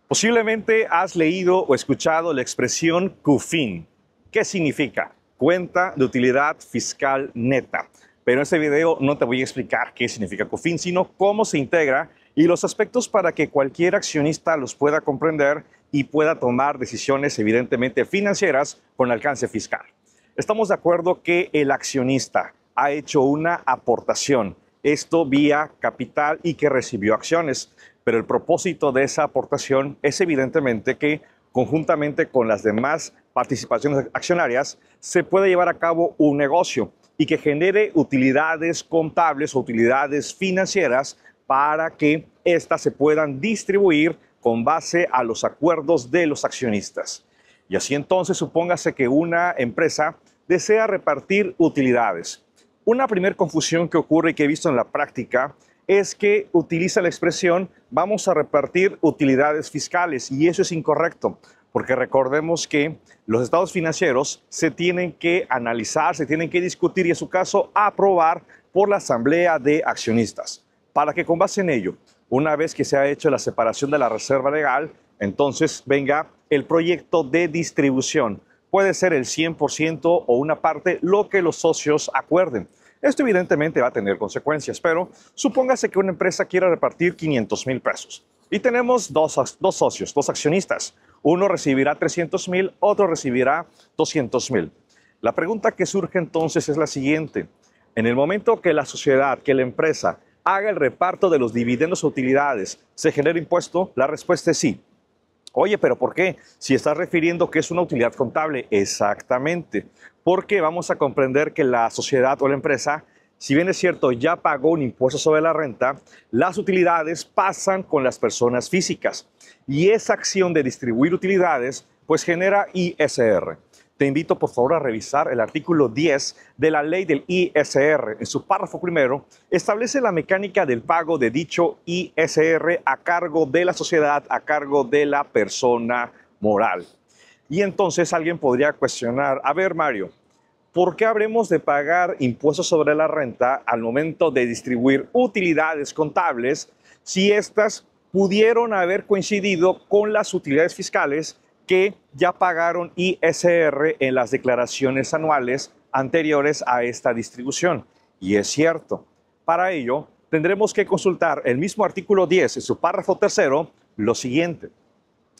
Posiblemente has leído o escuchado la expresión CUFIN. ¿Qué significa? Cuenta de utilidad fiscal neta. Pero en este video no te voy a explicar qué significa CUFIN, sino cómo se integra y los aspectos para que cualquier accionista los pueda comprender y pueda tomar decisiones evidentemente financieras con alcance fiscal. Estamos de acuerdo que el accionista ha hecho una aportación, esto vía capital y que recibió acciones. Pero el propósito de esa aportación es evidentemente que conjuntamente con las demás participaciones accionarias se puede llevar a cabo un negocio y que genere utilidades contables o utilidades financieras para que éstas se puedan distribuir con base a los acuerdos de los accionistas. Y así entonces supóngase que una empresa desea repartir utilidades. Una primera confusión que ocurre y que he visto en la práctica es que utiliza la expresión vamos a repartir utilidades fiscales y eso es incorrecto, porque recordemos que los estados financieros se tienen que analizar, se tienen que discutir y en su caso aprobar por la asamblea de accionistas, para que con base en ello, una vez que se ha hecho la separación de la reserva legal, entonces venga el proyecto de distribución. Puede ser el 100% o una parte, lo que los socios acuerden. Esto evidentemente va a tener consecuencias, pero supóngase que una empresa quiera repartir 500,000 pesos y tenemos dos socios, dos accionistas. Uno recibirá 300,000, otro recibirá 200,000. La pregunta que surge entonces es la siguiente. En el momento que la sociedad, que la empresa haga el reparto de los dividendos o utilidades, ¿se genera impuesto? La respuesta es sí. Oye, ¿pero por qué? Si estás refiriendo que es una utilidad contable, exactamente. Porque vamos a comprender que la sociedad o la empresa, si bien es cierto, ya pagó un impuesto sobre la renta, las utilidades pasan con las personas físicas. Y esa acción de distribuir utilidades, pues genera ISR. Te invito por favor a revisar el artículo 10 de la ley del ISR. En su párrafo primero, establece la mecánica del pago de dicho ISR a cargo de la sociedad, a cargo de la persona moral. Y entonces alguien podría cuestionar, a ver Mario, ¿por qué habremos de pagar impuestos sobre la renta al momento de distribuir utilidades contables si éstas pudieron haber coincidido con las utilidades fiscales que ya pagaron ISR en las declaraciones anuales anteriores a esta distribución? Y es cierto. Para ello, tendremos que consultar el mismo artículo 10 en su párrafo tercero, lo siguiente.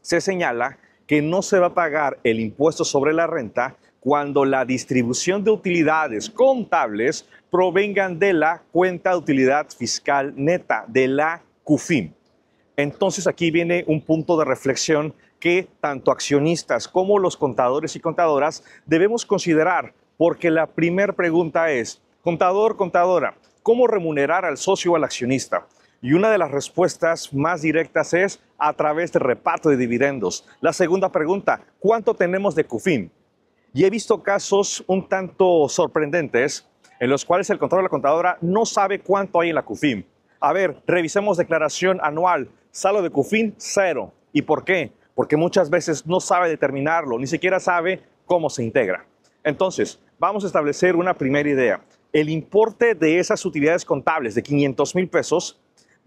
Se señala que no se va a pagar el impuesto sobre la renta cuando la distribución de utilidades contables provengan de la cuenta de utilidad fiscal neta, de la CUFIN. Entonces aquí viene un punto de reflexión que tanto accionistas como los contadores y contadoras debemos considerar, porque la primera pregunta es, contador, contadora, ¿cómo remunerar al socio o al accionista? Y una de las respuestas más directas es a través del reparto de dividendos. La segunda pregunta, ¿cuánto tenemos de CUFIN? Y he visto casos un tanto sorprendentes en los cuales el contador o la contadora no sabe cuánto hay en la CUFIN. A ver, revisemos declaración anual, saldo de CUFIN, 0. ¿Y por qué? Porque muchas veces no sabe determinarlo, ni siquiera sabe cómo se integra. Entonces, vamos a establecer una primera idea. El importe de esas utilidades contables de 500,000 pesos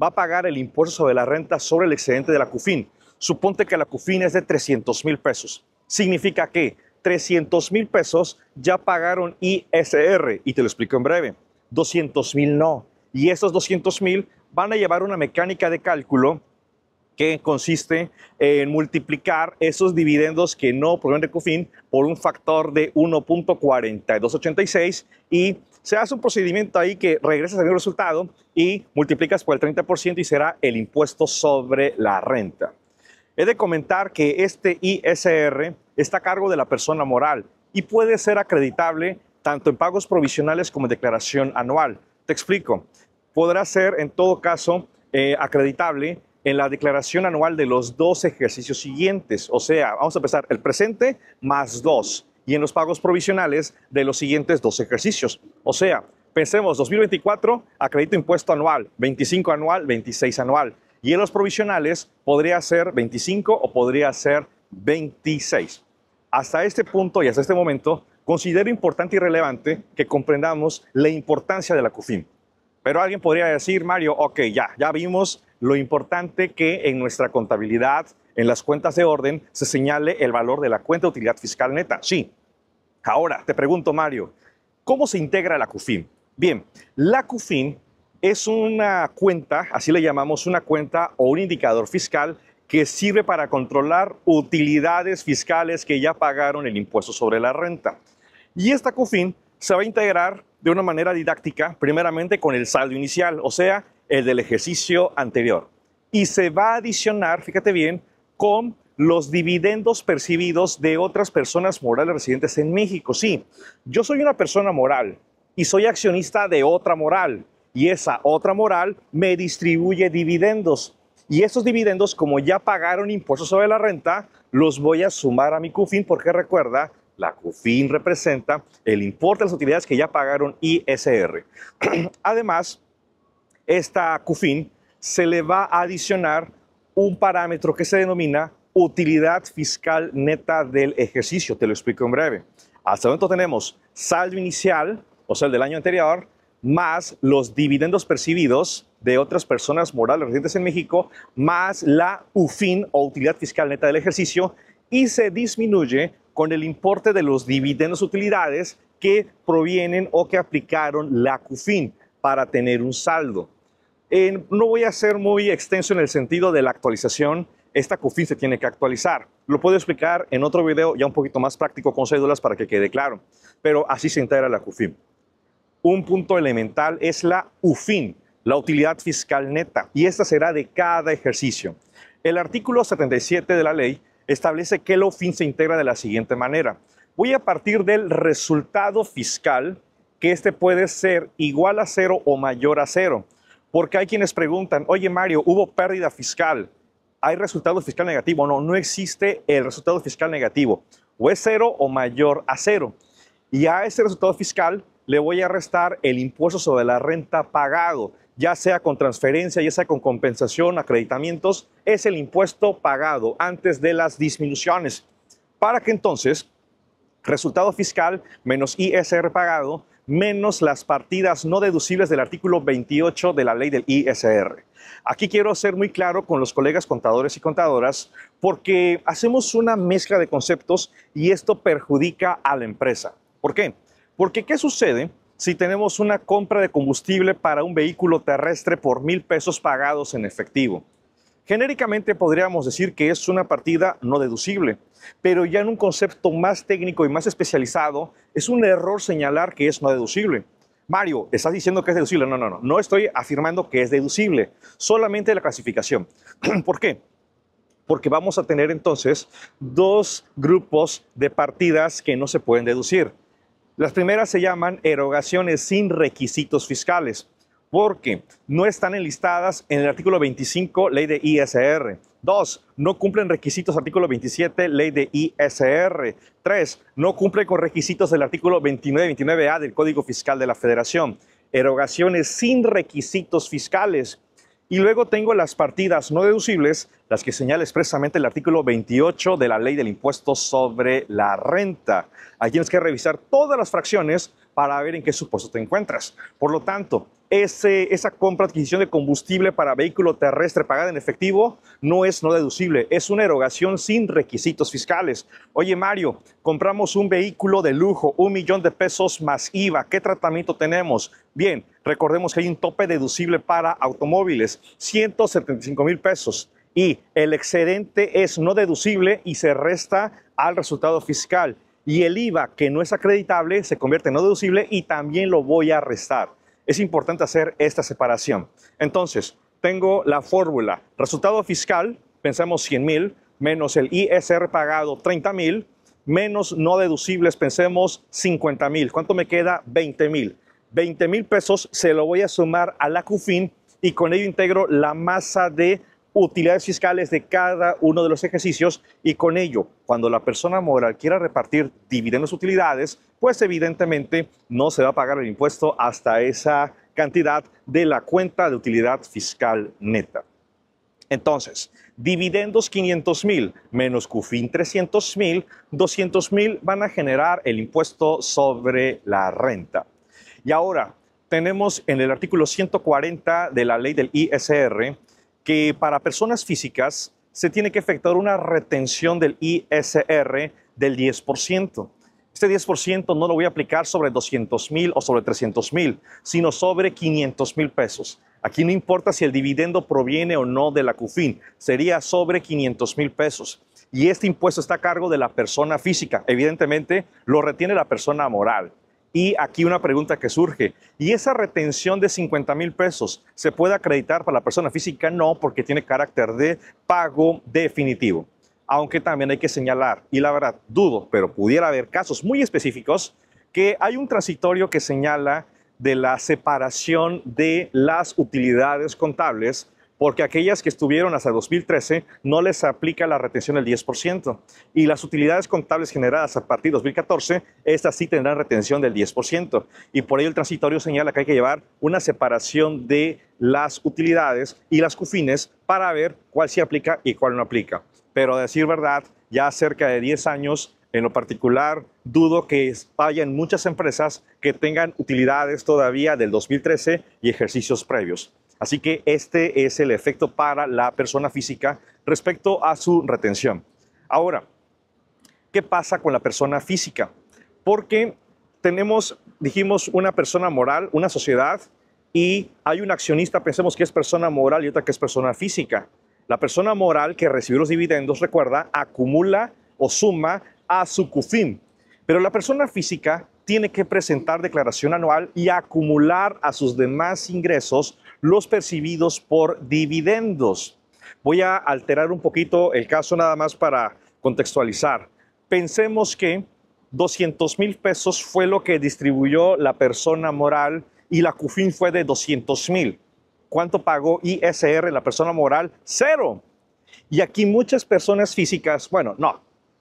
va a pagar el impuesto sobre la renta sobre el excedente de la CUFIN. Suponte que la CUFIN es de 300,000 pesos. Significa que 300,000 pesos ya pagaron ISR, y te lo explico en breve. 200,000 no. Y esos 200,000 van a llevar una mecánica de cálculo que consiste en multiplicar esos dividendos que no provienen de CUFIN por un factor de 1.4286 y se hace un procedimiento ahí que regresas al mismo resultado y multiplicas por el 30% y será el impuesto sobre la renta. He de comentar que este ISR está a cargo de la persona moral y puede ser acreditable tanto en pagos provisionales como en declaración anual. Te explico. Podrá ser en todo caso acreditable en la declaración anual de los 2 ejercicios siguientes. O sea, vamos a empezar el presente más 2 y en los pagos provisionales de los siguientes 2 ejercicios. O sea, pensemos 2024, acredito impuesto anual, 25 anual, 26 anual. Y en los provisionales podría ser 25 o podría ser 26. Hasta este punto y hasta este momento, considero importante y relevante que comprendamos la importancia de la CUFIN. Pero alguien podría decir, Mario, ok, ya vimos lo importante que en nuestra contabilidad, en las cuentas de orden, se señale el valor de la cuenta de utilidad fiscal neta. Sí. Ahora, te pregunto, Mario, ¿cómo se integra la CUFIN? Bien, la CUFIN es una cuenta, así le llamamos, una cuenta o un indicador fiscal que sirve para controlar utilidades fiscales que ya pagaron el impuesto sobre la renta. Y esta CUFIN se va a integrar de una manera didáctica, primeramente con el saldo inicial, o sea, el del ejercicio anterior. Y se va a adicionar, fíjate bien, con los dividendos percibidos de otras personas morales residentes en México. Sí, yo soy una persona moral y soy accionista de otra moral, y esa otra moral me distribuye dividendos. Y esos dividendos, como ya pagaron impuestos sobre la renta, los voy a sumar a mi CUFIN, porque recuerda, la CUFIN representa el importe de las utilidades que ya pagaron ISR. Además, esta CUFIN se le va a adicionar un parámetro que se denomina utilidad fiscal neta del ejercicio. Te lo explico en breve. Hasta el momento tenemos saldo inicial, o sea, el del año anterior, más los dividendos percibidos de otras personas morales residentes en México, más la UFIN o utilidad fiscal neta del ejercicio, y se disminuye con el importe de los dividendos utilidades que provienen o que aplicaron la CUFIN para tener un saldo. No voy a ser muy extenso en el sentido de la actualización. Esta CUFIN se tiene que actualizar. Lo puedo explicar en otro video ya un poquito más práctico con cédulas para que quede claro. Pero así se integra la CUFIN. Un punto elemental es la UFIN, la utilidad fiscal neta, y esta será de cada ejercicio. El artículo 77 de la ley establece que la UFIN se integra de la siguiente manera. Voy a partir del resultado fiscal, que este puede ser igual a 0 o mayor a 0. Porque hay quienes preguntan, oye Mario, ¿hubo pérdida fiscal? ¿Hay resultado fiscal negativo? No, no existe el resultado fiscal negativo. O es 0 o mayor a 0. Y a ese resultado fiscal le voy a restar el impuesto sobre la renta pagado, ya sea con transferencia, ya sea con compensación, acreditamientos, es el impuesto pagado antes de las disminuciones. Para que entonces, resultado fiscal menos ISR pagado, menos las partidas no deducibles del artículo 28 de la ley del ISR. Aquí quiero ser muy claro con los colegas contadores y contadoras porque hacemos una mezcla de conceptos y esto perjudica a la empresa. ¿Por qué? Porque ¿qué sucede si tenemos una compra de combustible para un vehículo terrestre por 1,000 pesos pagados en efectivo? Genéricamente podríamos decir que es una partida no deducible, pero ya en un concepto más técnico y más especializado, es un error señalar que es no deducible. Mario, ¿estás diciendo que es deducible? No, no estoy afirmando que es deducible, solamente la clasificación. ¿Por qué? Porque vamos a tener entonces dos grupos de partidas que no se pueden deducir. Las primeras se llaman erogaciones sin requisitos fiscales, porque no están enlistadas en el artículo 25, ley de ISR. 2. No cumplen requisitos artículo 27, ley de ISR. 3. No cumplen con requisitos del artículo 29-29A del Código Fiscal de la Federación. Erogaciones sin requisitos fiscales. Y luego tengo las partidas no deducibles, las que señala expresamente el artículo 28 de la ley del impuesto sobre la renta. Ahí tienes que revisar todas las fracciones para ver en qué supuesto te encuentras. Por lo tanto, esa compra o adquisición de combustible para vehículo terrestre pagada en efectivo no es no deducible, es una erogación sin requisitos fiscales. Oye Mario, compramos un vehículo de lujo, 1,000,000 de pesos más IVA, ¿qué tratamiento tenemos? Bien, recordemos que hay un tope deducible para automóviles, 175,000 pesos. Y el excedente es no deducible y se resta al resultado fiscal. Y el IVA, que no es acreditable, se convierte en no deducible y también lo voy a restar. Es importante hacer esta separación. Entonces, tengo la fórmula. Resultado fiscal, pensamos 100,000, menos el ISR pagado 30,000, menos no deducibles, pensemos 50,000. ¿Cuánto me queda? 20,000. 20,000 pesos se lo voy a sumar a la CUFIN y con ello integro la masa de utilidades fiscales de cada uno de los ejercicios y con ello, cuando la persona moral quiera repartir dividendos utilidades, pues evidentemente no se va a pagar el impuesto hasta esa cantidad de la cuenta de utilidad fiscal neta. Entonces, dividendos 500,000 menos CUFIN 300,000, 200,000 van a generar el impuesto sobre la renta. Y ahora tenemos en el artículo 140 de la ley del ISR que para personas físicas se tiene que efectuar una retención del ISR del 10%. Este 10% no lo voy a aplicar sobre 200,000 o sobre 300,000, sino sobre 500,000 pesos. Aquí no importa si el dividendo proviene o no de la CUFIN, sería sobre 500,000 pesos. Y este impuesto está a cargo de la persona física. Evidentemente, lo retiene la persona moral. Y aquí una pregunta que surge. ¿Y esa retención de 50,000 pesos se puede acreditar para la persona física? No, porque tiene carácter de pago definitivo. Aunque también hay que señalar, y la verdad dudo, pero pudiera haber casos muy específicos, que hay un transitorio que señala de la separación de las utilidades contables, porque aquellas que estuvieron hasta 2013 no les aplica la retención del 10%. Y las utilidades contables generadas a partir de 2014, estas sí tendrán retención del 10%. Y por ello el transitorio señala que hay que llevar una separación de las utilidades y las CUFINes para ver cuál sí aplica y cuál no aplica. Pero a decir verdad, ya cerca de 10 años, en lo particular, dudo que hayan muchas empresas que tengan utilidades todavía del 2013 y ejercicios previos. Así que este es el efecto para la persona física respecto a su retención. Ahora, ¿qué pasa con la persona física? Porque dijimos, una persona moral, una sociedad, y hay un accionista, pensemos que es persona moral y otra que es persona física. La persona moral que recibió los dividendos, recuerda, acumula o suma a su CUFIN. Pero la persona física tiene que presentar declaración anual y acumular a sus demás ingresos los percibidos por dividendos. Voy a alterar un poquito el caso nada más para contextualizar. Pensemos que 200,000 pesos fue lo que distribuyó la persona moral y la CUFIN fue de 200,000. ¿Cuánto pagó ISR la persona moral? ¡Cero! Y aquí muchas personas físicas,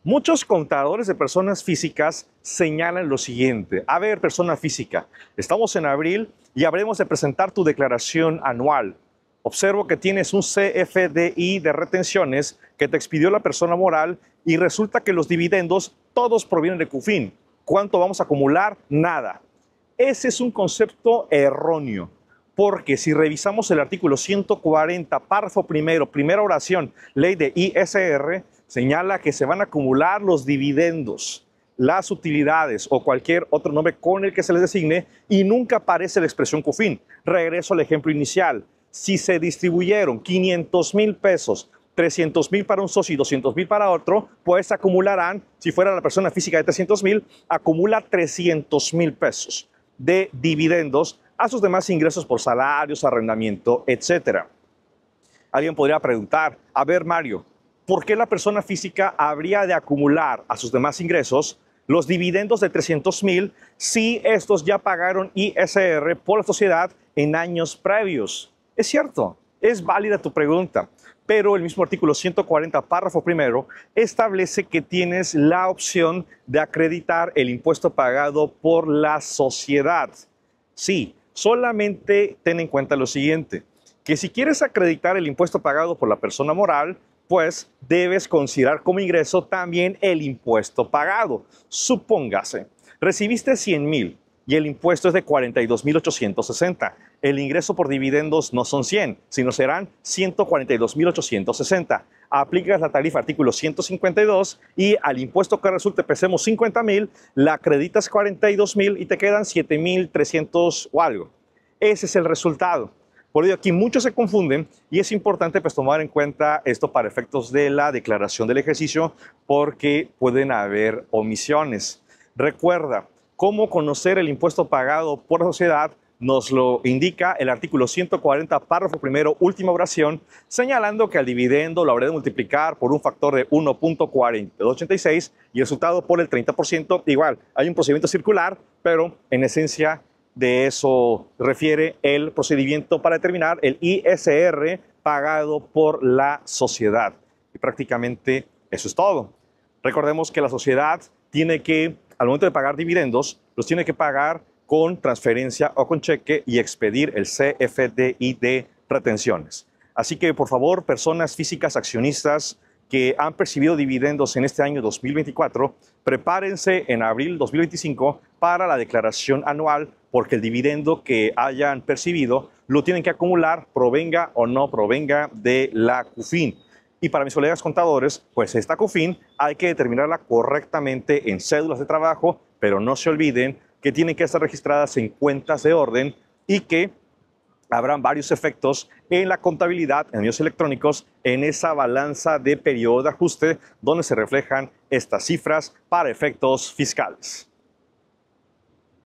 muchos contadores de personas físicas señalan lo siguiente. A ver, persona física, estamos en abril y habremos de presentar tu declaración anual. Observo que tienes un CFDI de retenciones que te expidió la persona moral y resulta que los dividendos todos provienen de CUFIN. ¿Cuánto vamos a acumular? Nada. Ese es un concepto erróneo. Porque si revisamos el artículo 140, párrafo primero, primera oración, ley de ISR, señala que se van a acumular los dividendos, las utilidades o cualquier otro nombre con el que se les designe y nunca aparece la expresión CUFIN. Regreso al ejemplo inicial. Si se distribuyeron 500,000 pesos, 300,000 para un socio y 200,000 para otro, pues acumularán, si fuera la persona física de 300,000, acumula 300,000 pesos de dividendos a sus demás ingresos por salarios, arrendamiento, etc. Alguien podría preguntar, a ver Mario, ¿por qué la persona física habría de acumular a sus demás ingresos los dividendos de 300,000 si estos ya pagaron ISR por la sociedad en años previos? Es cierto, es válida tu pregunta, pero el mismo artículo 140, párrafo primero, establece que tienes la opción de acreditar el impuesto pagado por la sociedad. Sí, solamente ten en cuenta lo siguiente, que si quieres acreditar el impuesto pagado por la persona moral, pues debes considerar como ingreso también el impuesto pagado. Supóngase, recibiste 100,000 y el impuesto es de 42,860. El ingreso por dividendos no son 100, sino serán 142,860. Aplicas la tarifa artículo 152 y al impuesto que resulte pesemos 50,000, la acreditas 42,000 y te quedan 7,300 o algo. Ese es el resultado. Por ello aquí muchos se confunden y es importante pues tomar en cuenta esto para efectos de la declaración del ejercicio porque pueden haber omisiones. Recuerda, cómo conocer el impuesto pagado por la sociedad nos lo indica el artículo 140, párrafo primero, última oración, señalando que al dividendo lo habrá de multiplicar por un factor de 1.4286 y el resultado por el 30%. Igual, hay un procedimiento circular, pero en esencia de eso refiere el procedimiento para determinar el ISR pagado por la sociedad. Y prácticamente eso es todo. Recordemos que la sociedad tiene que, al momento de pagar dividendos, los tiene que pagar con transferencia o con cheque y expedir el CFDI de retenciones. Así que, por favor, personas físicas accionistas que han percibido dividendos en este año 2024, prepárense en abril 2025 para la declaración anual, porque el dividendo que hayan percibido lo tienen que acumular, provenga o no provenga de la CUFIN. Y para mis colegas contadores, pues esta CUFIN hay que determinarla correctamente en cédulas de trabajo, pero no se olviden que tienen que estar registradas en cuentas de orden y que habrán varios efectos en la contabilidad, en medios electrónicos, en esa balanza de periodo de ajuste donde se reflejan estas cifras para efectos fiscales.